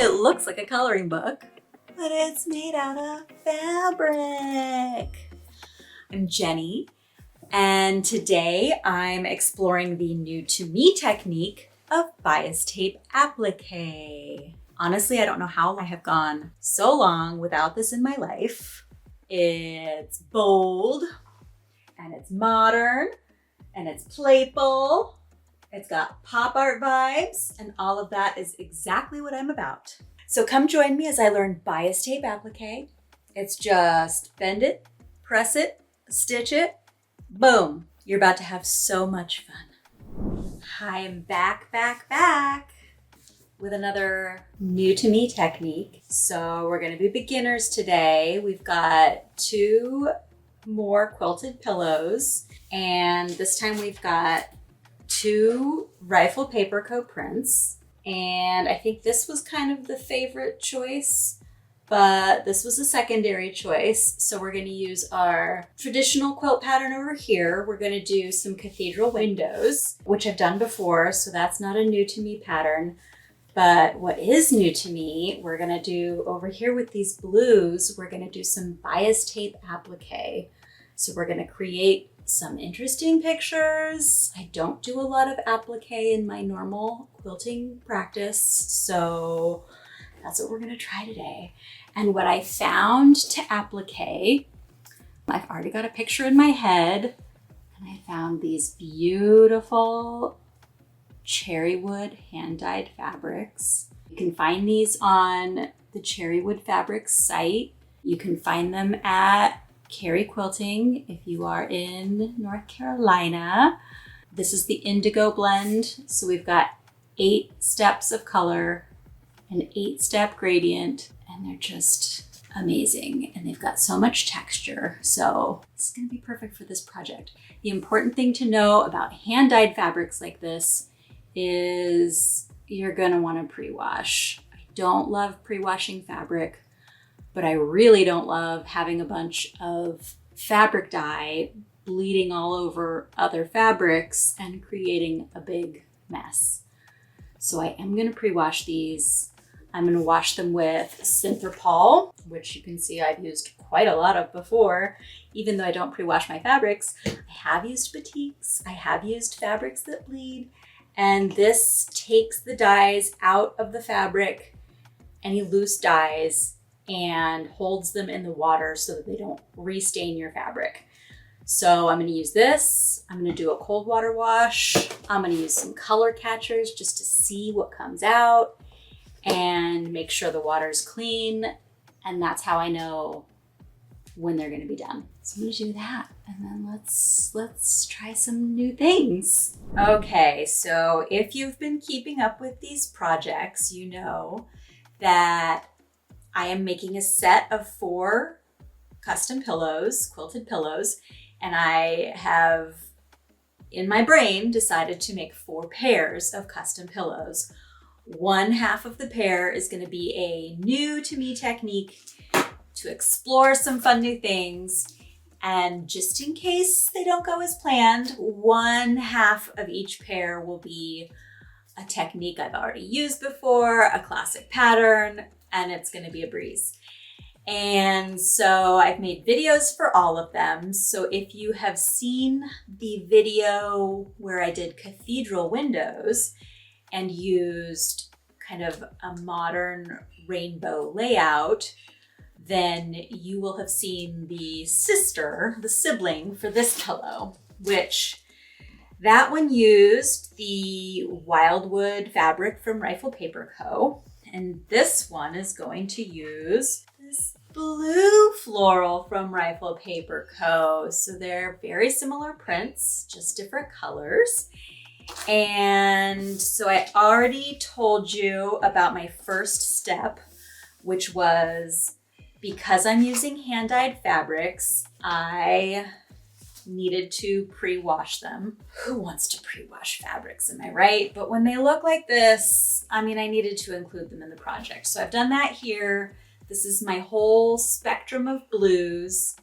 It looks like a coloring book, but it's made out of fabric. I'm Jenny, and today I'm exploring the new to me technique of bias tape applique. Honestly, I don't know how I have gone so long without this in my life. It's bold, and it's modern, and it's playful. It's got pop art vibes, and all of that is exactly what I'm about. So come join me as I learn bias tape applique. It's just bend it, press it, stitch it, boom. You're about to have so much fun. Hi, I'm back with another new to me technique. So we're gonna be beginners today. We've got 2 more quilted pillows, and this time we've got 2 rifle paper prints, and I think this was kind of the favorite choice, but this was a secondary choice. So we're going to use our traditional quilt pattern over here. We're going to do some cathedral windows, which I've done before, so that's not a new to me pattern. But what is new to me, we're going to do over here with these blues, we're going to do some bias tape applique. So we're going to create some interesting pictures. I don't do a lot of applique in my normal quilting practice, so that's what we're gonna try today. And what I found to applique, I've already got a picture in my head, and I found these beautiful cherry wood hand-dyed fabrics. You can find these on the Cherry Wood Fabrics site. You can find them at Carrie Quilting if you are in North Carolina. This is the indigo blend. So we've got 8 steps of color, an 8-step gradient, and they're just amazing. And they've got so much texture. So it's gonna be perfect for this project. The important thing to know about hand-dyed fabrics like this is you're gonna wanna pre-wash. I don't love pre-washing fabric, but I really don't love having a bunch of fabric dye bleeding all over other fabrics and creating a big mess. So I am gonna pre-wash these. I'm gonna wash them with Synthropol, which you can see I've used quite a lot of before. Even though I don't pre-wash my fabrics, I have used batiks, I have used fabrics that bleed, and this takes the dyes out of the fabric, any loose dyes, and holds them in the water so that they don't restain your fabric. So I'm gonna use this. I'm gonna do a cold water wash. I'm gonna use some color catchers just to see what comes out and make sure the water's clean. And that's how I know when they're gonna be done. So I'm gonna do that, and then let's try some new things. Okay, so if you've been keeping up with these projects, you know that I am making a set of 4 custom pillows, quilted pillows, and I have, in my brain, decided to make 4 pairs of custom pillows. One half of the pair is going to be a new to me technique to explore some fun new things. And just in case they don't go as planned, one half of each pair will be a technique I've already used before, a classic pattern, and it's gonna be a breeze. And so I've made videos for all of them. So if you have seen the video where I did cathedral windows and used kind of a modern rainbow layout, then you will have seen the sibling for this pillow, which that one used the Wildwood fabric from Rifle Paper Co. And this one is going to use this blue floral from Rifle Paper Co. So they're very similar prints, just different colors. And so I already told you about my first step, which was because I'm using hand-dyed fabrics, I needed to pre-wash them. Who wants to pre-wash fabrics, am I right? But when they look like this, I mean, I needed to include them in the project. So I've done that here. This is my whole spectrum of blues,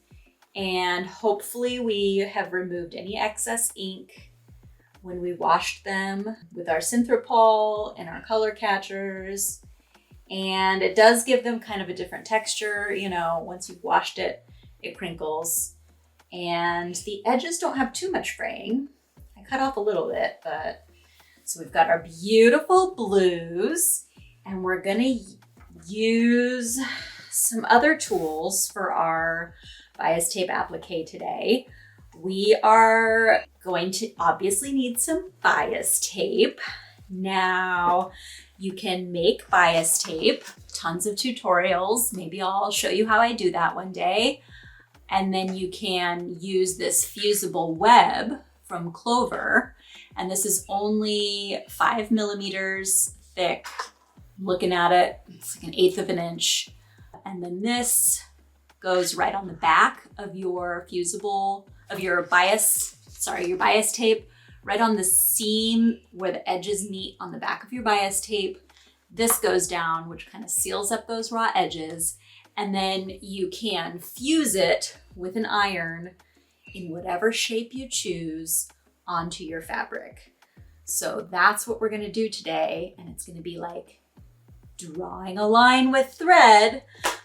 and hopefully we have removed any excess ink when we washed them with our Synthropol and our color catchers. And it does give them kind of a different texture. You know, once you've washed it, it crinkles. And the edges don't have too much fraying. I cut off a little bit, but so we've got our beautiful blues, and we're gonna use some other tools for our bias tape applique today. We are going to obviously need some bias tape. Now, you can make bias tape, tons of tutorials. Maybe I'll show you how I do that one day. And then you can use this fusible web from Clover. And this is only 5 millimeters thick. Looking at it, it's like 1/8 of an inch. And then this goes right on the back of your your bias tape, right on the seam where the edges meet on the back of your bias tape. This goes down, which kind of seals up those raw edges. And then you can fuse it with an iron in whatever shape you choose onto your fabric. So that's what we're gonna do today. And it's gonna be like drawing a line with thread,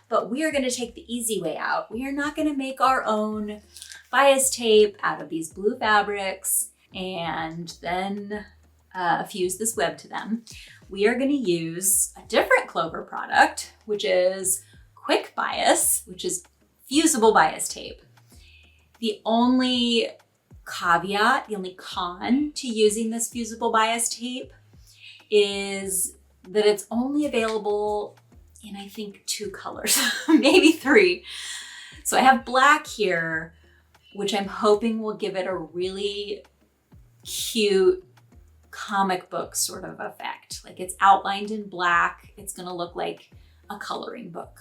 but we are gonna take the easy way out. We are not gonna make our own bias tape out of these blue fabrics and then fuse this web to them. We are gonna use a different Clover product, which is Quick Bias, which is fusible bias tape. The only caveat, the only con to using this fusible bias tape is that it's only available in, I think, 2 colors, maybe 3. So I have black here, which I'm hoping will give it a really cute comic book sort of effect. Like it's outlined in black. It's gonna look like a coloring book,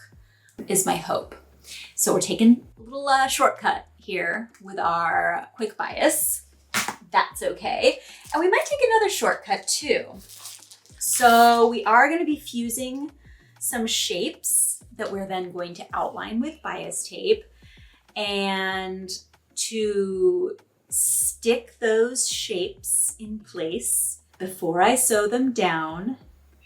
is my hope. So we're taking a little shortcut here with our Quick Bias. That's okay. And we might take another shortcut too. So we are going to be fusing some shapes that we're then going to outline with bias tape. And to stick those shapes in place before I sew them down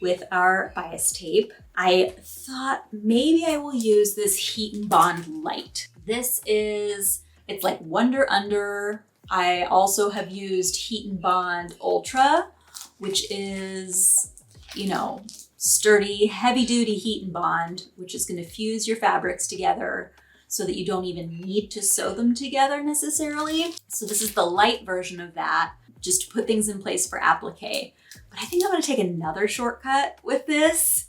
with our bias tape, I thought maybe I will use this Heat and Bond Light. It's like Wonder Under. I also have used Heat and Bond Ultra, which is, you know, sturdy, heavy duty heat and bond, which is going to fuse your fabrics together so that you don't even need to sew them together necessarily. So this is the light version of that, just to put things in place for applique. But I think I'm going to take another shortcut with this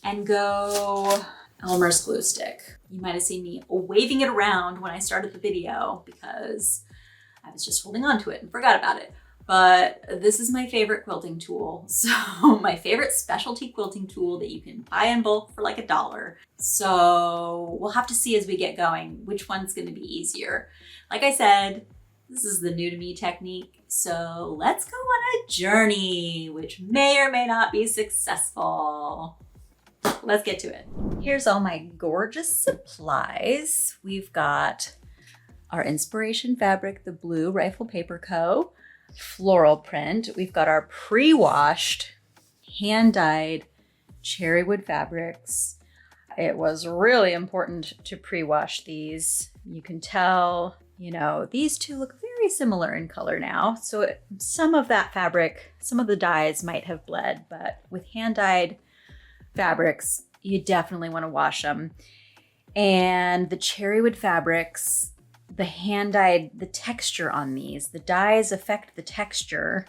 and go Elmer's glue stick. You might have seen me waving it around when I started the video because I was just holding on to it and forgot about it. But this is my favorite quilting tool. So my favorite specialty quilting tool that you can buy in bulk for like $1. So we'll have to see as we get going which one's going to be easier. Like I said, this is the new to me technique. So let's go on a journey, which may or may not be successful. Let's get to it. Here's all my gorgeous supplies. We've got our inspiration fabric, the blue Rifle Paper Co. floral print. We've got our pre-washed, hand-dyed cherrywood fabrics. It was really important to pre-wash these. You can tell, you know, these two look very similar in color now. So some of that fabric, some of the dyes might have bled, but with hand-dyed fabrics, you definitely want to wash them. And the cherrywood fabrics, the hand-dyed, the texture on these, the dyes affect the texture.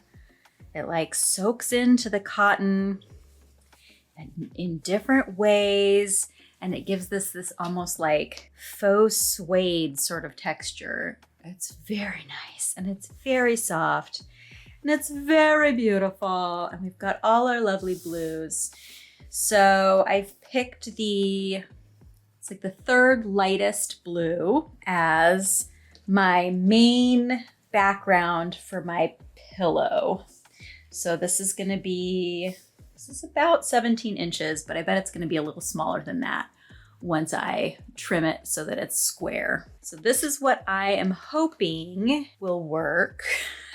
It like soaks into the cotton in different ways, and it gives this almost like faux suede sort of texture. It's very nice, and it's very soft, and it's very beautiful. And we've got all our lovely blues. So I've picked it's like the third lightest blue as my main background for my pillow. So this is about 17 inches, but I bet it's gonna be a little smaller than that once I trim it so that it's square. So this is what I am hoping will work.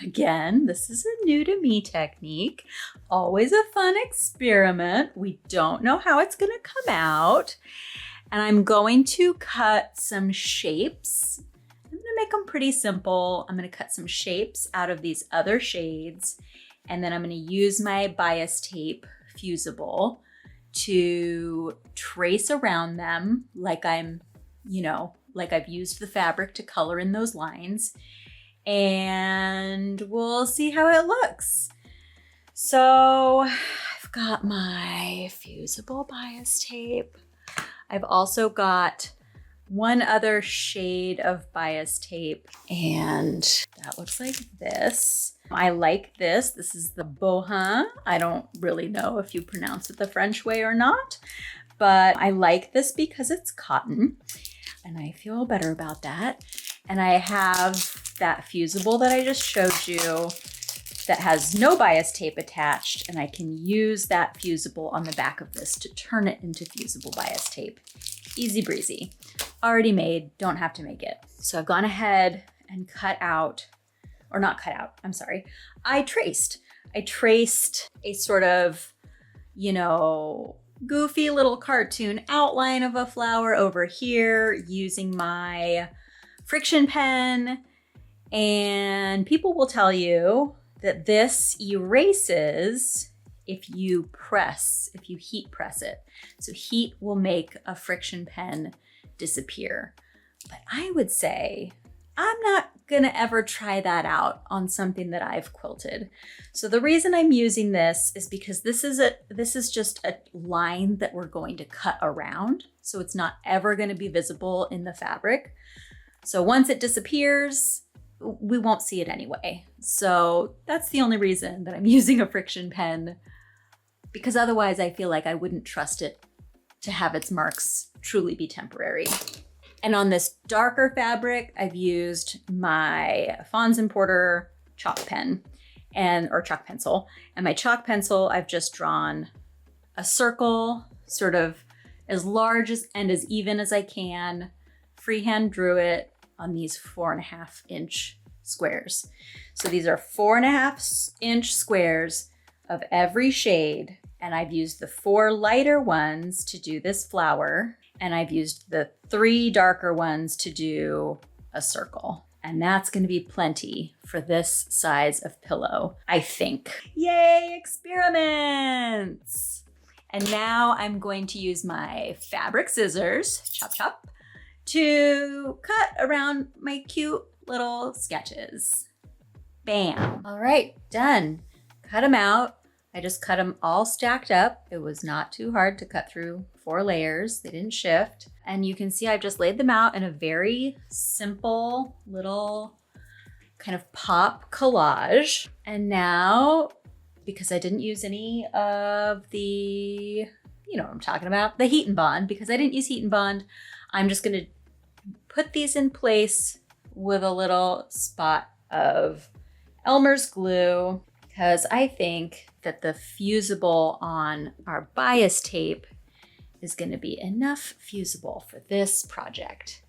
Again, this is a new to me technique. Always a fun experiment. We don't know how it's gonna come out. And I'm going to cut some shapes. I'm gonna make them pretty simple. I'm gonna cut some shapes out of these other shades, and then I'm gonna use my bias tape fusible to trace around them like I'm, like I've used the fabric to color in those lines, and we'll see how it looks. So I've got my fusible bias tape. I've also got one other shade of bias tape, and that looks like this. I like this. This is the bohin. I don't really know if you pronounce it the French way or not, but I like this because it's cotton, and I feel better about that. And I have that fusible that I just showed you that has no bias tape attached, and I can use that fusible on the back of this to turn it into fusible bias tape. Easy breezy. Already made, don't have to make it. So I've gone ahead and I traced a sort of, goofy little cartoon outline of a flower over here using my friction pen. And people will tell you that this erases if you heat press it. So heat will make a friction pen disappear. But I would say I'm not gonna ever try that out on something that I've quilted. So the reason I'm using this is because this is just a line that we're going to cut around. So it's not ever gonna be visible in the fabric. So once it disappears, we won't see it anyway. So that's the only reason that I'm using a friction pen, because otherwise I feel like I wouldn't trust it to have its marks truly be temporary. And on this darker fabric, I've used my Fons & Porter chalk pen or chalk pencil. And my chalk pencil, I've just drawn a circle, sort of as large and as even as I can. Freehand drew it on these 4.5 inch squares. So these are 4.5 inch squares of every shade. And I've used the 4 lighter ones to do this flower. And I've used the 3 darker ones to do a circle. And that's gonna be plenty for this size of pillow, I think. Yay, experiments! And now I'm going to use my fabric scissors, chop chop, to cut around my cute little sketches. Bam. All right, done. Cut them out. I just cut them all stacked up. It was not too hard to cut through 4 layers. They didn't shift. And you can see I've just laid them out in a very simple little kind of pop collage. And now, because I didn't use any of the, you know what I'm talking about, the heat and bond, because I didn't use heat and bond, I'm just gonna put these in place with a little spot of Elmer's glue, because I think that the fusible on our bias tape is going to be enough fusible for this project.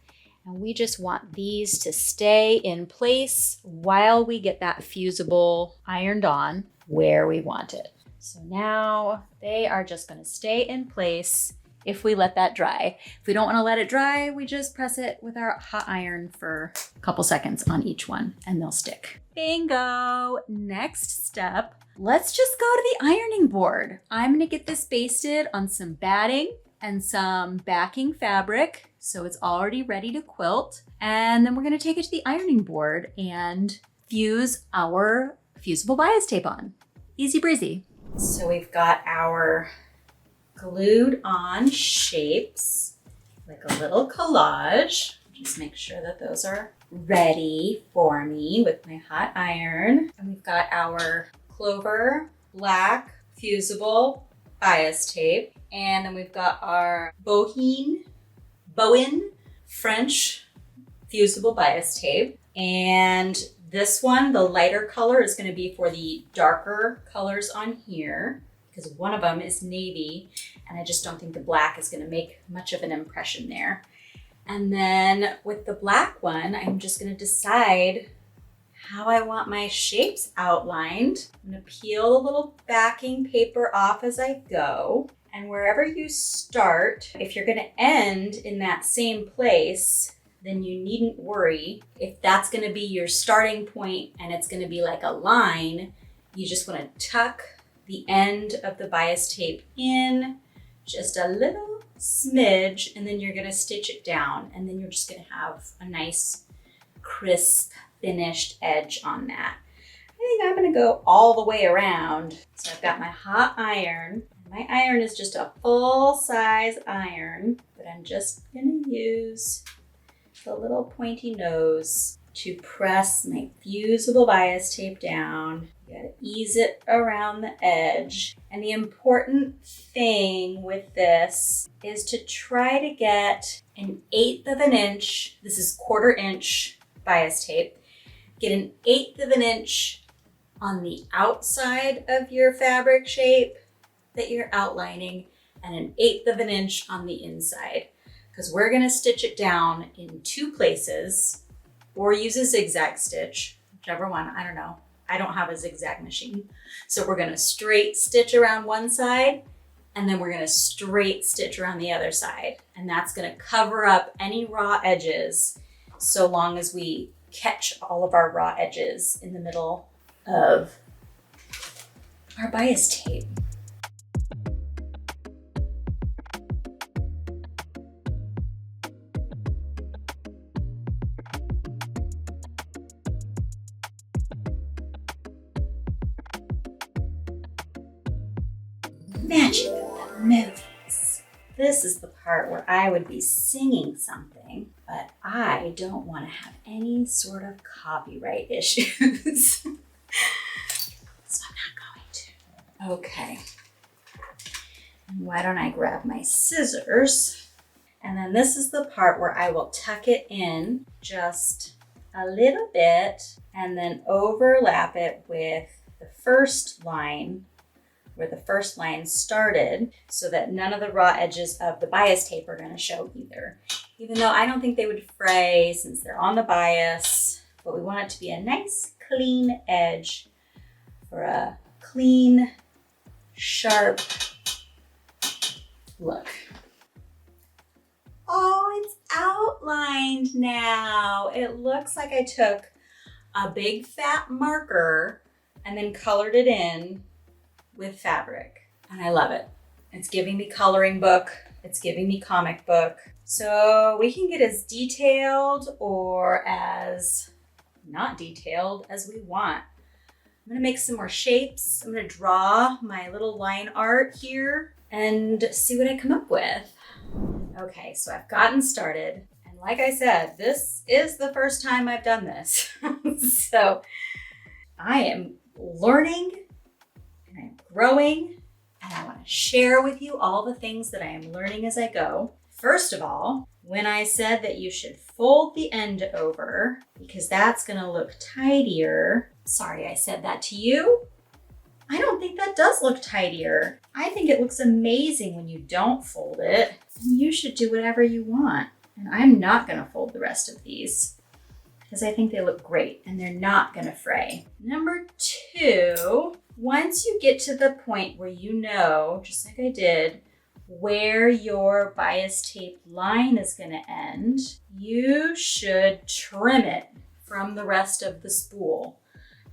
And we just want these to stay in place while we get that fusible ironed on where we want it. So now they are just going to stay in place if we let that dry. If we don't want to let it dry, we just press it with our hot iron for a couple seconds on each one and they'll stick. Bingo! Next step, let's just go to the ironing board. I'm gonna get this basted on some batting and some backing fabric, so it's already ready to quilt. And then we're gonna take it to the ironing board and fuse our fusible bias tape on. Easy breezy. So we've got our glued on shapes, like a little collage. Just make sure that those are ready for me with my hot iron. And we've got our clover black fusible bias tape. And then we've got our bohin French fusible bias tape. And this one, the lighter color, is going to be for the darker colors on here. because one of them is navy and I just don't think the black is going to make much of an impression there. And then with the black one, I'm just going to decide how I want my shapes outlined. I'm going to peel the little backing paper off as I go. And wherever you start, if you're going to end in that same place, then you needn't worry. If that's going to be your starting point and it's going to be like a line, you just want to tuck the end of the bias tape in just a little smidge, and then you're going to stitch it down, and then you're just going to have a nice crisp finished edge on that. I think I'm going to go all the way around. So I've got my hot iron. My iron is just a full-size iron, but I'm just going to use the little pointy nose to press my fusible bias tape down. You gotta ease it around the edge. And the important thing with this is to try to get 1/8 of an inch. This is 1/4 inch bias tape. Get 1/8 of an inch on the outside of your fabric shape that you're outlining, and 1/8 of an inch on the inside. Because we're gonna stitch it down in 2 places, or use a zigzag stitch, whichever one, I don't know. I don't have a zigzag machine. So we're gonna straight stitch around one side, and then we're gonna straight stitch around the other side. And that's gonna cover up any raw edges, so long as we catch all of our raw edges in the middle of our bias tape. Magic of the movies. This is the part where I would be singing something, but I don't want to have any sort of copyright issues. So I'm not going to. Okay. And why don't I grab my scissors? And then this is the part where I will tuck it in just a little bit and then overlap it with the first line where the first line started, so that none of the raw edges of the bias tape are going to show either. Even though I don't think they would fray since they're on the bias, but we want it to be a nice clean edge for a clean, sharp look. Oh, it's outlined now. It looks like I took a big fat marker and then colored it in with fabric, and I love it. It's giving me coloring book. It's giving me comic book. So we can get as detailed or as not detailed as we want. I'm gonna make some more shapes. I'm gonna draw my little line art here and see what I come up with. Okay, so I've gotten started. And like I said, this is the first time I've done this. So I am learning and I'm growing, and I want to share with you all the things that I am learning as I go. First of all, when I said that you should fold the end over because that's going to look tidier. Sorry, I said that to you. I don't think that does look tidier. I think it looks amazing when you don't fold it. And you should do whatever you want. And I'm not going to fold the rest of these because I think they look great and they're not going to fray. Number 2, once you get to the point where you know, just like I did, where your bias tape line is going to end, you should trim it from the rest of the spool,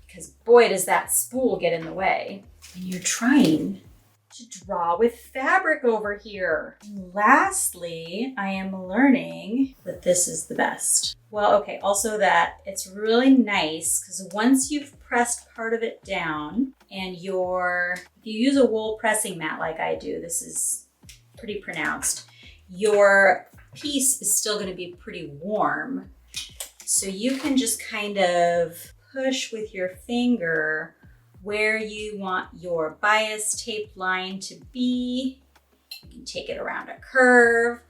because boy, does that spool get in the way. And you're trying to draw with fabric over here. And lastly, I am learning that this is the best. Well, okay, also that it's really nice because once you've pressed part of it down and if you use a wool pressing mat like I do, this is pretty pronounced, your piece is still going to be pretty warm. So you can just kind of push with your finger where you want your bias tape line to be. You can take it around a curve,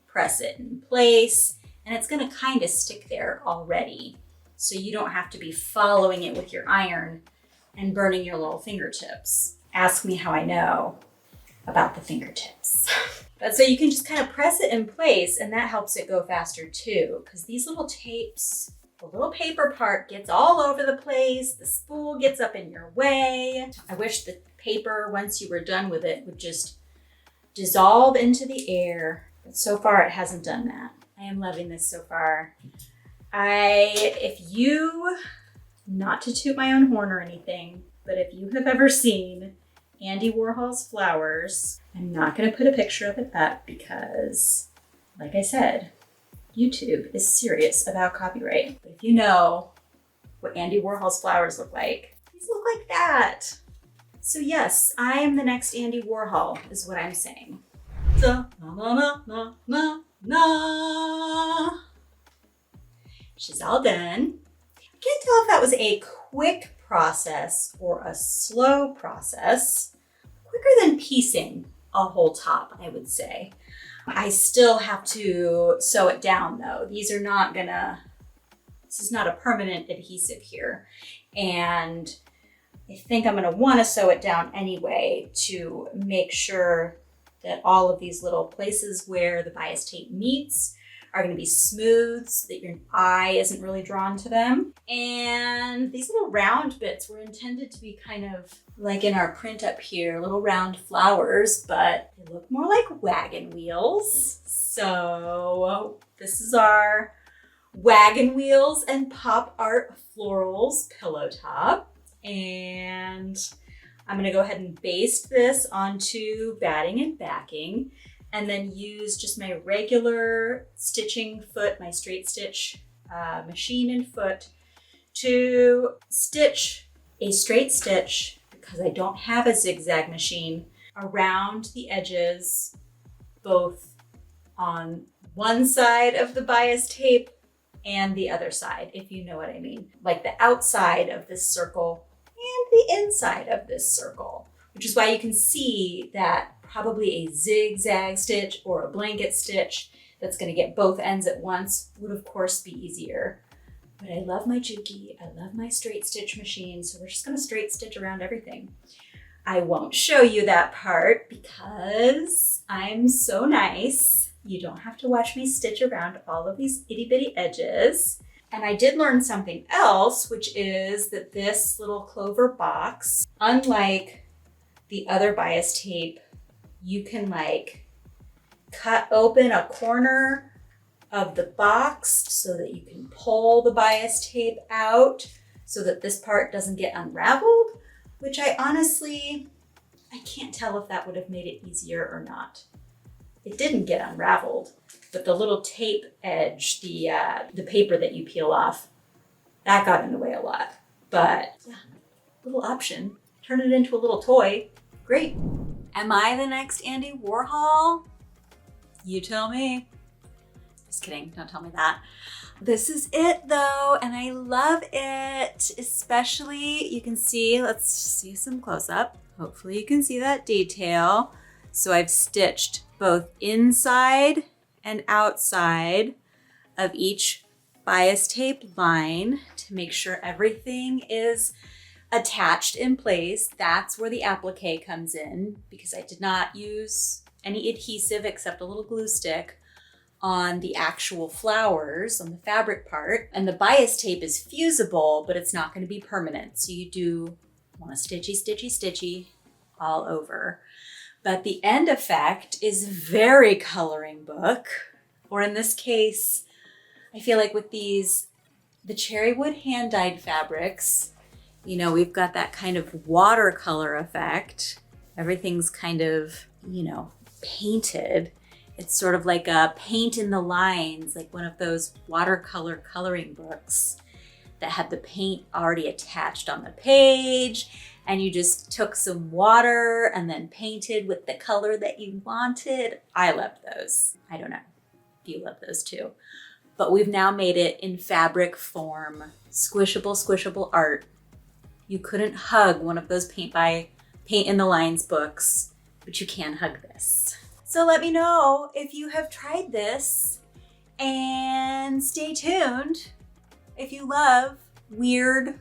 press it in place, and it's going to kind of stick there already. So you don't have to be following it with your iron and burning your little fingertips ask me how I know about the fingertips. But so you can just kind of press it in place, and that helps it go faster too, because these little tapes, the little paper part gets all over the place, the spool gets up in your way. I wish the paper, once you were done with it, would just dissolve into the air, but so far it hasn't done that. I am loving this so far. If you, not to toot my own horn or anything, but if you have ever seen Andy Warhol's flowers, I'm not going to put a picture of it up because, like I said, YouTube is serious about copyright. But if you know what Andy Warhol's flowers look like, these look like that. So yes, I am the next Andy Warhol, is what I'm saying. So, na na na na na. She's all done. I can't tell if that was a quick process or a slow process. Quicker than piecing a whole top, I would say. I still have to sew it down though. This is not a permanent adhesive here. And I think I'm gonna wanna sew it down anyway to make sure that all of these little places where the bias tape meets are gonna be smooth so that your eye isn't really drawn to them. And these little round bits were intended to be kind of like in our print up here, little round flowers, but they look more like wagon wheels. So this is our wagon wheels and pop art florals pillow top. And I'm gonna go ahead and baste this onto batting and backing, and then use just my regular stitching foot, my straight stitch machine and foot to stitch a straight stitch, because I don't have a zigzag machine, around the edges, both on one side of the bias tape and the other side, if you know what I mean. Like the outside of this circle and the inside of this circle, which is why you can see that probably a zigzag stitch or a blanket stitch that's gonna get both ends at once would of course be easier. But I love my Juki, I love my straight stitch machine, so we're just gonna straight stitch around everything. I won't show you that part because I'm so nice. You don't have to watch me stitch around all of these itty bitty edges. And I did learn something else, which is that this little clover box, unlike the other bias tape, you can like cut open a corner of the box so that you can pull the bias tape out so that this part doesn't get unraveled, which I can't tell if that would have made it easier or not. It didn't get unraveled, but the little tape edge, the paper that you peel off, that got in the way a lot. But yeah, little option, turn it into a little toy, great. Am I the next Andy Warhol? You tell me. Just kidding, don't tell me that. This is it though, and I love it. Especially, you can see, let's see some close up. Hopefully you can see that detail. So I've stitched both inside and outside of each bias tape line to make sure everything is attached in place. That's where the applique comes in, because I did not use any adhesive except a little glue stick on the actual flowers, on the fabric part. And the bias tape is fusible, but it's not going to be permanent. So you do want a stitchy, stitchy, stitchy all over. But the end effect is very coloring book, or in this case, I feel like with the cherry wood hand dyed fabrics, you know, we've got that kind of watercolor effect. Everything's kind of, you know, painted. It's sort of like a paint in the lines, like one of those watercolor coloring books that had the paint already attached on the page, and you just took some water and then painted with the color that you wanted. I loved those. I don't know if you love those too. But we've now made it in fabric form, squishable, squishable art. You couldn't hug one of those paint in the lines books, but you can hug this. So let me know if you have tried this, and stay tuned if you love weird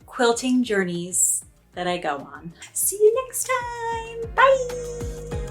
quilting journeys that I go on. See you next time. Bye.